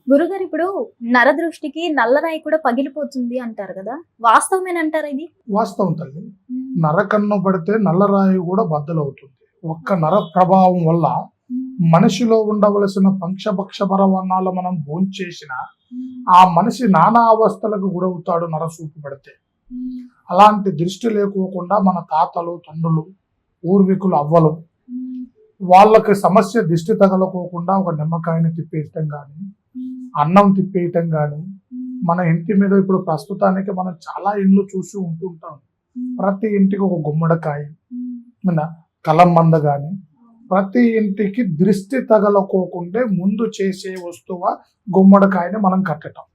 గురుగారు ఇప్పుడు నరదృష్టికి నల్లరాయి కూడా పగిలిపోతుంది అంటారు కదా, వాస్తవమేనంటారా ఇది? వాస్తవం తల్లి. నరకన్ను పడితే నల్లరాయి కూడా బద్దలవుతుంది. ఒక్క నర ప్రభావం వల్ల మనిషిలో ఉండవలసిన పంచభక్ష పరవర్ణాలు మనం భోంచేసిన ఆ మనిషి నానా అవస్థలకు గురవుతాడు నరసూపు పడితే. అలాంటి దృష్టి లేకోకుండా మన తాతలు, తండ్రులు, పూర్వీకులు, అవ్వలు వాళ్ళకి సమస్య దిష్టి తగలకోకుండా ఒక నిమ్మకాయని తిప్పేయటం కానీ, అన్నం తిప్పేయటం కానీ, మన ఇంటి మీద ఇప్పుడు ప్రస్తుతానికి మనం చాలా ఇండ్లు చూసి ఉంటుంటాం. ప్రతి ఇంటికి ఒక గుమ్మడికాయ, కలమంద కానీ, ప్రతి ఇంటికి దృష్టి తగలకోకుండే ముందు చేసే వస్తువు గుమ్మడికాయని మనం కట్టడం.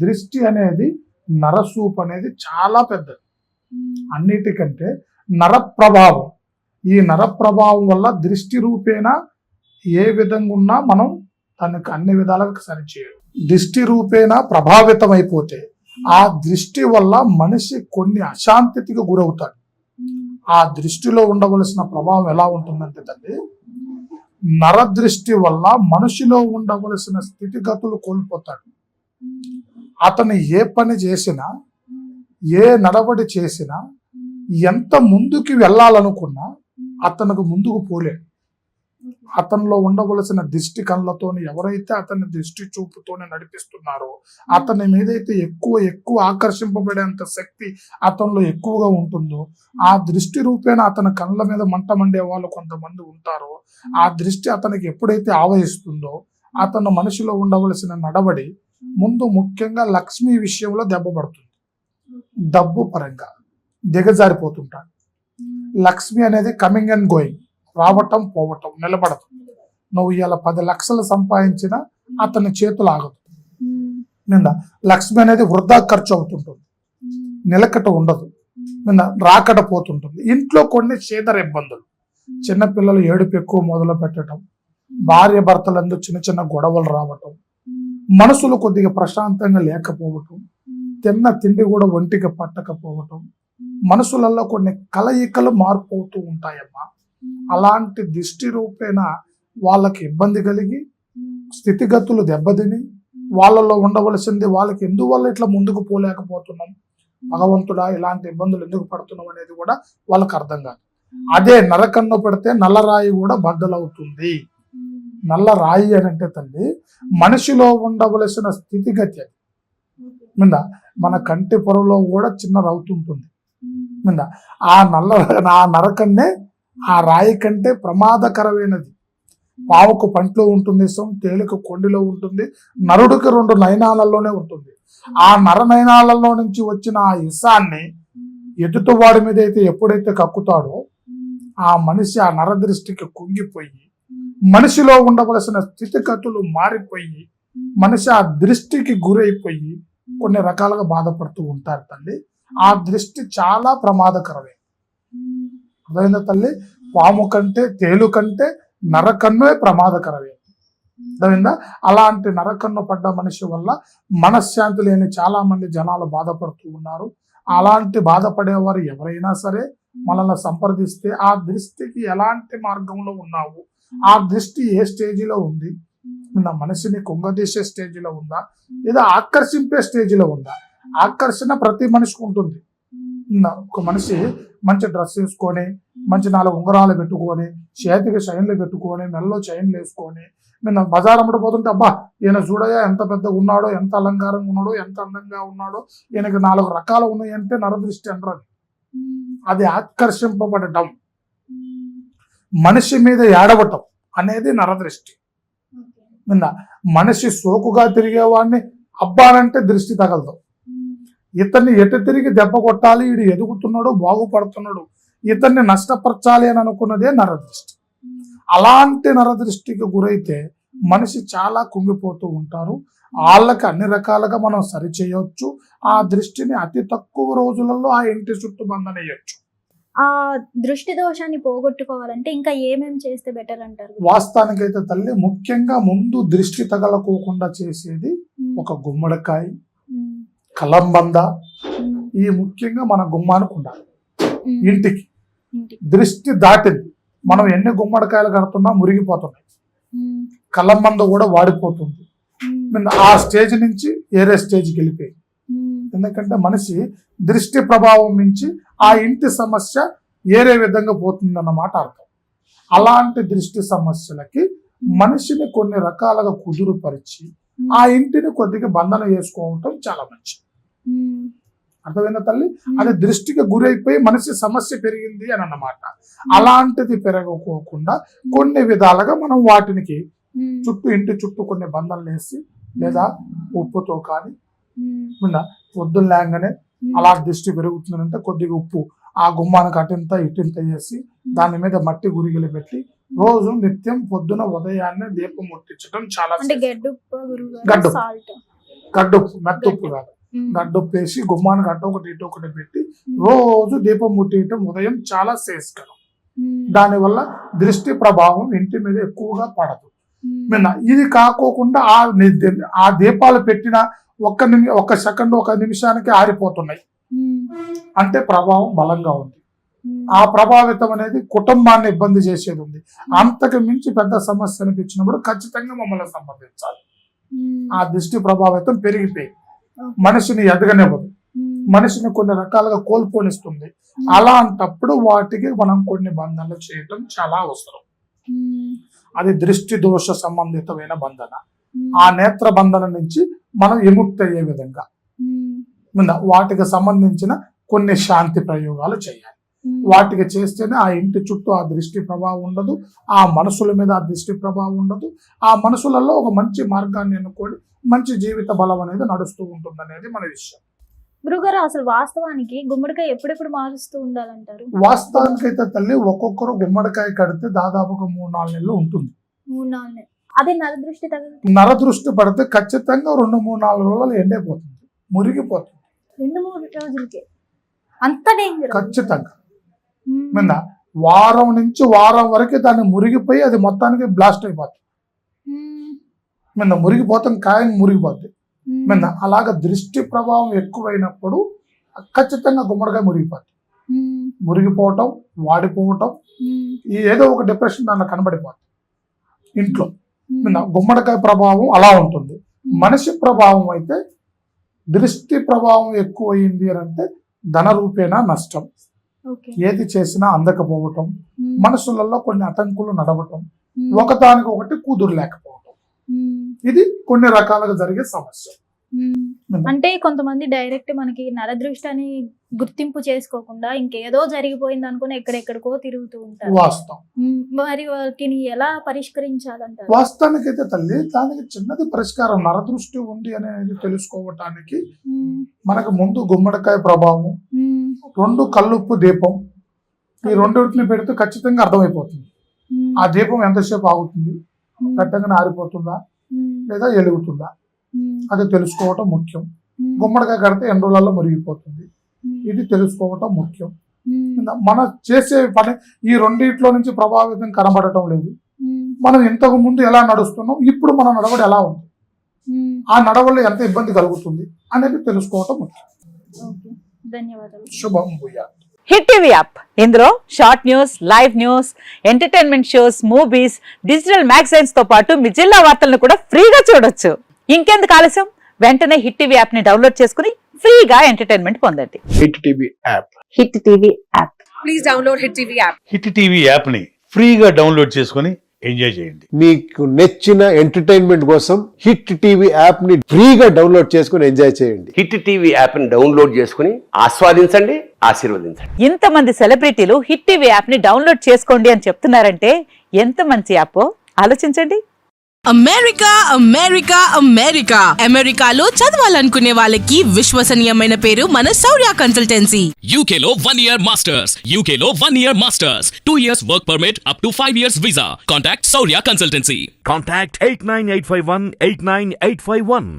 దృష్టి అనేది నరసూపు అనేది చాలా పెద్దది. అన్నిటికంటే నర ప్రభావం. ఈ నర ప్రభావం వల్ల దృష్టి రూపేణ ఏ విధంగా ఉన్నా మనం తనకు అన్ని విధాలుగా సరిచేయాలి. దృష్టి రూపేణ ప్రభావితం అయిపోతే ఆ దృష్టి వల్ల మనిషి కొన్ని అశాంతికి గురవుతాడు. ఆ దృష్టిలో ఉండవలసిన ప్రభావం ఎలా ఉంటుందంటే తల్లి, నరదృష్టి వల్ల మనిషిలో ఉండవలసిన స్థితిగతులు కోల్పోతాడు. అతను ఏ పని చేసినా, ఏ నడవడి చేసినా, ఎంత ముందుకు వెళ్ళాలనుకున్నా అతనికి ముందుకు పోలేడు. అతనిలో ఉండవలసిన దృష్టి కళ్ళతోని ఎవరైతే అతని దృష్టి చూపుతోనే నడిపిస్తున్నారో అతని మీదైతే ఎక్కువ ఆకర్షింపబడేంత శక్తి అతనిలో ఎక్కువగా ఉంటుందో, ఆ దృష్టి రూపేణ అతని కళ్ళ మీద మంట మండే వాళ్ళు కొంతమంది ఉంటారో, ఆ దృష్టి అతనికి ఎప్పుడైతే ఆవహిస్తుందో అతను మనిషిలో ఉండవలసిన నడవడి ముందు ముఖ్యంగా లక్ష్మి విషయంలో దెబ్బపడుతుంది. డబ్బు పరంగా దిగజారిపోతుంటాడు. లక్ష్మి అనేది కమింగ్ అండ్ గోయింగ్, రావటం పోవటం, నిలబడదు. నువ్వు ఇలా 10 లక్షలు సంపాదించినా అతని చేతులు ఆగదు. లక్ష్మి అనేది వృధా ఖర్చు అవుతుంటుంది, నిలకట ఉండదు, రాకట పోతుంటుంది. ఇంట్లో కొన్ని చేదర ఇబ్బందులు, చిన్నపిల్లలు ఏడుపు ఎక్కువ మొదలు పెట్టడం, భార్య భర్తలందు చిన్న చిన్న గొడవలు రావటం, మనసులు కొద్దిగా ప్రశాంతంగా లేకపోవటం, తిన్న తిండి కూడా ఒంటికి పట్టకపోవటం, మనసులలో కొన్ని కలయికలు మార్పు అవుతూ ఉంటాయమ్మా. అలాంటి దృష్టి రూపేణ వాళ్ళకి ఇబ్బంది కలిగి స్థితిగతులు దెబ్బతిని వాళ్ళలో ఉండవలసింది వాళ్ళకి ఎందువల్ల ఇట్లా ముందుకు పోలేకపోతున్నాం, భగవంతుడా ఇలాంటి ఇబ్బందులు ఎందుకు పడుతున్నాం అనేది కూడా వాళ్ళకి అర్థం కాదు. అదే నరకన్ను పెడితే నల్లరాయి కూడా బద్దలవుతుంది. నల్ల రాయి అని అంటే తల్లి మనిషిలో ఉండవలసిన స్థితిగతి అది. మన కంటి పొరలో కూడా చిన్న రవుతుంటుంది. ఆ నరకన్నే ఆ రాయి కంటే ప్రమాదకరమైనది. పావుకు పంట్లో ఉంటుంది, తేలిక కొండిలో ఉంటుంది, నరుడికి 2 నయనాలలోనే ఉంటుంది. ఆ నయనాలలో నుంచి వచ్చిన ఆ ఇసాన్ని ఎదుటివాడి మీద అయితే ఎప్పుడైతే కక్కుతాడో ఆ మనిషి ఆ నరదృష్టికి కుంగిపోయి మనిషిలో ఉండవలసిన స్థితిగతులు మారిపోయి మనిషి ఆ దృష్టికి గురైపోయి కొన్ని రకాలుగా బాధపడుతూ ఉంటారు తల్లి. ఆ దృష్టి చాలా ప్రమాదకరమే. అర్థమైందా తల్లి? పాము కంటే తేలు కంటే నరకన్నే ప్రమాదకరమే. అర్థమైందా? అలాంటి నరకన్ను పడ్డ మనిషి వల్ల మనశ్శాంతి లేని చాలా మంది జనాలు బాధపడుతూ ఉన్నారు. అలాంటి బాధపడేవారు ఎవరైనా సరే మనల్ని సంప్రదిస్తే ఆ దృష్టికి ఎలాంటి మార్గంలో ఉన్నావు, ఆ దృష్టి ఏ స్టేజిలో ఉంది, మనిషిని కుంగదీసే స్టేజిలో ఉందా లేదా ఆకర్షింపే స్టేజిలో ఉందా? ఆకర్షణ ప్రతి మనిషికి ఉంటుంది. ఒక మనిషి మంచి డ్రెస్ వేసుకొని, మంచి 4 ఉంగరాలు పెట్టుకొని, చేతికి చైన్లు పెట్టుకొని, మెల్లో చైన్లు వేసుకొని బజార్ అమ్మడిపోతుంటే అబ్బా ఈయన చూడయా ఎంత పెద్దగా ఉన్నాడో, ఎంత అలంకారంగా ఉన్నాడో, ఎంత అందంగా ఉన్నాడో, ఈయనకి 4 రకాలు ఉన్నాయంటే నరదృష్టి అంటారు. అది ఆకర్షింపబడటం, మనిషి మీద ఏడవటం అనేది నరదృష్టి. మనిషి సోకుగా తిరిగేవాడిని అబ్బానంటే దృష్టి తగలదు. ఇతన్ని ఎటు తిరిగి దెబ్బ కొట్టాలి, వీడు ఎదుగుతున్నాడు, బాగుపడుతున్నాడు, ఇతన్ని నష్టపరచాలి అని అనుకున్నదే నరదృష్టి. అలాంటి నరదృష్టికి గురైతే మనిషి చాలా కుంగిపోతూ ఉంటారు. వాళ్ళకి అన్ని రకాలుగా మనం సరిచేయవచ్చు. ఆ దృష్టిని అతి తక్కువ రోజులలో ఆ ఇంటి చుట్టూ బంధనేయచ్చు. ఆ దృష్టి దోషాన్ని పోగొట్టుకోవాలంటే ఇంకా ఏమేమి చేస్తే బెటర్ అంటారు? వాస్తవానికైతే తల్లి ముఖ్యంగా ముందు దృష్టి తగలకోకుండా చేసేది ఒక గుమ్మడికాయ, కలంబంద, ఈ ముఖ్యంగా మన గుమ్మానికి ఉండాలి. ఇంటికి దృష్టి దాటింది, మనం ఎన్ని గుమ్మడికాయలు కడుతున్నా మురిగిపోతున్నాయి, కలంబంద కూడా వాడిపోతుంది, ఆ స్టేజ్ నుంచి వేరే స్టేజ్కి వెళ్ళిపోయింది. ఎందుకంటే మనిషి దృష్టి ప్రభావం నుంచి ఆ ఇంటి సమస్య వేరే విధంగా పోతుందన్నమాట అర్థం. అలాంటి దృష్టి సమస్యలకి మనిషిని కొన్ని రకాలుగా కుదురుపరిచి ఆ ఇంటిని కొద్దిగా బంధన చేసుకోవటం చాలా మంచిది. అర్థమైందా తల్లి? అది దృష్టికి గురైపోయి మనిషి సమస్య పెరిగింది అని అన్నమాట. అలాంటిది పెరగకోకుండా కొన్ని విధాలుగా మనం వాటికి ఇంటి చుట్టూ కొన్ని బంధనలు వేసి లేదా ఉప్పుతో కానీ పొద్దున్న లేగానే అలా దృష్టి పెరుగుతుందంటే కొద్దిగా ఉప్పు ఆ గుమ్మానికి అటింత ఇటింత చేసి దాని మీద మట్టి గురిగిలు పెట్టి రోజు నిత్యం పొద్దున ఉదయాన్నే దీపం ముట్టించడం చాలా గడ్డుప్పు మెత్తుప్పు కాదు, గడ్డుప్పు వేసి గుమ్మానికి అటొకటి ఇటొకటి పెట్టి రోజు దీపం ముట్టియటం ఉదయం చాలా శ్రేయస్కరం. దానివల్ల దృష్టి ప్రభావం ఇంటి మీద ఎక్కువగా పడదు. ఇది కాకోకుండా ఆ దీపాలు పెట్టిన ఒక్క సెకండ్ ఒక నిమిషానికి ఆరిపోతున్నాయి అంటే ప్రభావం బలంగా ఉంది. ఆ ప్రభావితం అనేది కుటుంబాన్ని ఇబ్బంది చేసేది ఉంది. అంతకు మించి పెద్ద సమస్య అనిపించినప్పుడు ఖచ్చితంగా మమ్మల్ని సంబంధించాలి. ఆ దృష్టి ప్రభావితం పెరిగిపోయి మనిషిని ఎదగనివ్వదు, మనిషిని కొన్ని రకాలుగా కోల్పోనిస్తుంది. అలాంటప్పుడు వాటికి మనం కొన్ని బంధనలు చేయటం చాలా అవసరం. అది దృష్టి దోష సంబంధితమైన బంధన. ఆ నేత్ర బంధన నుంచి మనం విముక్తి అయ్యే విధంగా వాటికి సంబంధించిన కొన్ని శాంతి ప్రయోగాలు చేయాలి. వాటికి చేస్తేనే ఆ ఇంటి చుట్టూ ఆ దృష్టి ప్రభావం ఉండదు, ఆ మనసుల మీద ఆ దృష్టి ప్రభావం ఉండదు. ఆ మనసులలో ఒక మంచి మార్గాన్ని ఎన్నుకొని మంచి జీవిత బలం అనేది నడుస్తూ ఉంటుంది అనేది మన విషయం. గురుగారు, అసలు వాస్తవానికి గుమ్మడికాయ ఎప్పుడెప్పుడు మారుస్తూ ఉండాలంటారు? వాస్తవానికి అయితే తల్లి ఒక్కొక్కరు గుమ్మడికాయ కడితే దాదాపుగా 3-4 నెలలు ఉంటుంది. 3-4 నెలలు. అదే నరదృష్టి తగిలితే నరదృష్టి పడితే ఖచ్చితంగా 2-3-4 రోజులు ఎండైపోతుంది, మురిగిపోతుంది. 2-3 రోజులకే అంత డేంజర్? ఖచ్చితంగా. వారం నుంచి వారం వరకు దాన్ని మురిగిపోయి అది మొత్తానికి బ్లాస్ట్ అయిపోతుంది. మురిగిపోతాం, కాయం మురిగిపోద్ది. అలాగ దృష్టి ప్రభావం ఎక్కువైనప్పుడు ఖచ్చితంగా గుమ్మడికాయ మురిగిపోతుంది. మురిగిపోవటం, వాడిపోవటం, ఏదో ఒక డిప్రెషన్ దాంట్లో కనబడిపోతుంది ఇంట్లో. గుమ్మడికాయ ప్రభావం అలా ఉంటుంది. మనిషి ప్రభావం అయితే దృష్టి ప్రభావం ఎక్కువైంది అని అంటే ధన రూపేణా నష్టం, ఏది చేసినా అందకపోవటం, మనసులలో కొన్ని అటంకులు నడవటం, ఒకదానికి ఒకటి కుదురు లేకపోవటం, ఇది కొన్ని రకాలుగా జరిగే సమస్య. అంటే కొంతమంది డైరెక్ట్ మనకి నరదృష్టి అని గుర్తింపు చేసుకోకుండా ఇంకేదో జరిగిపోయింది అనుకుని ఎక్కడెక్కడికో తిరుగుతూ ఉంటారు. వాస్తవం. మరి వాటిని ఎలా పరిష్కరించాలంటారు? వాస్తవానికి అయితే తల్లి దానికి చిన్నది పరిష్కారం. నరదృష్టి ఉంది అనేది తెలుసుకోవటానికి మనకు ముందు గుమ్మడికాయ ప్రభావం, 2 కల్లుప్పు దీపం, ఈ రెండింటిని పెడితే ఖచ్చితంగా అర్థమైపోతుంది. ఆ దీపం ఎంతసేపు ఆగుతుంది, గట్టంగా ఆరిపోతుందా లేదా ఎలుగుతుందా, అది తెలుసుకోవటం ముఖ్యం. గుమ్మడికాయ కడితే 2 రోజులలో మురిగిపోతుంది, ఇది తెలుసుకోవటం ముఖ్యం. మనం చేసే పని ఈ రెండిట్లో నుంచి ప్రభావితం కనబడటం లేదు. మనం ఇంతకు ముందు ఎలా నడుస్తున్నాం, ఇప్పుడు మన నడవడి ఎలా ఉంది, ఆ నడవడిలో ఎంత ఇబ్బంది కలుగుతుంది అనేది తెలుసుకోవటం ముఖ్యం. ధన్యవాదాలు. శుభం భూయాత్. హిట్ టీవీ యాప్, ఇందులో short news, live news, entertainment shows, movies, digital magazines తో పాటు మీ జిల్లా వార్తలను కూడా ఫ్రీగా చూడొచ్చు. ఇంకెందుకు ఆలస్యం, వెంటనే హిట్ టీవీ యాప్ ని డౌన్లోడ్ చేసుకుని ఫ్రీగా ఎంటర్టైన్మెంట్ పొందండి. Hit TV app. Hit TV app. Please download hit TV app. Hit TV app ని ఫ్రీగా డౌన్లోడ్ చేసుకుని ఎంజాయ్ చేయండి. మీకు నచ్చిన ఎంటర్టైన్మెంట్ కోసం హిట్ టీవీ యాప్ ని ఫ్రీగా డౌన్లోడ్ చేసుకుని ఎంజాయ్ చేయండి. హిట్ టీవీ యాప్ ని డౌన్లోడ్ చేసుకుని ఆస్వాదించండి, ఆశీర్వదించండి. ఇంతమంది సెలబ్రిటీలు హిట్ టీవీ యాప్ ని డౌన్లోడ్ చేసుకోండి అని చెప్తున్నారంటే ఎంత మంచి యాప్ ఆలోచించండి. అమెరికా అమెరికా అమెరికా అమెరికాలో చదవాలనుకునే వాళ్ళకి విశ్వసనీయమైన పేరు మన శౌర్య కన్సల్టెన్సీ. UK లో 1 year masters. UK లో 1 year masters. 2 years work permit up to 5 years visa. Contact Saurya Consultancy. Contact 89851 89851.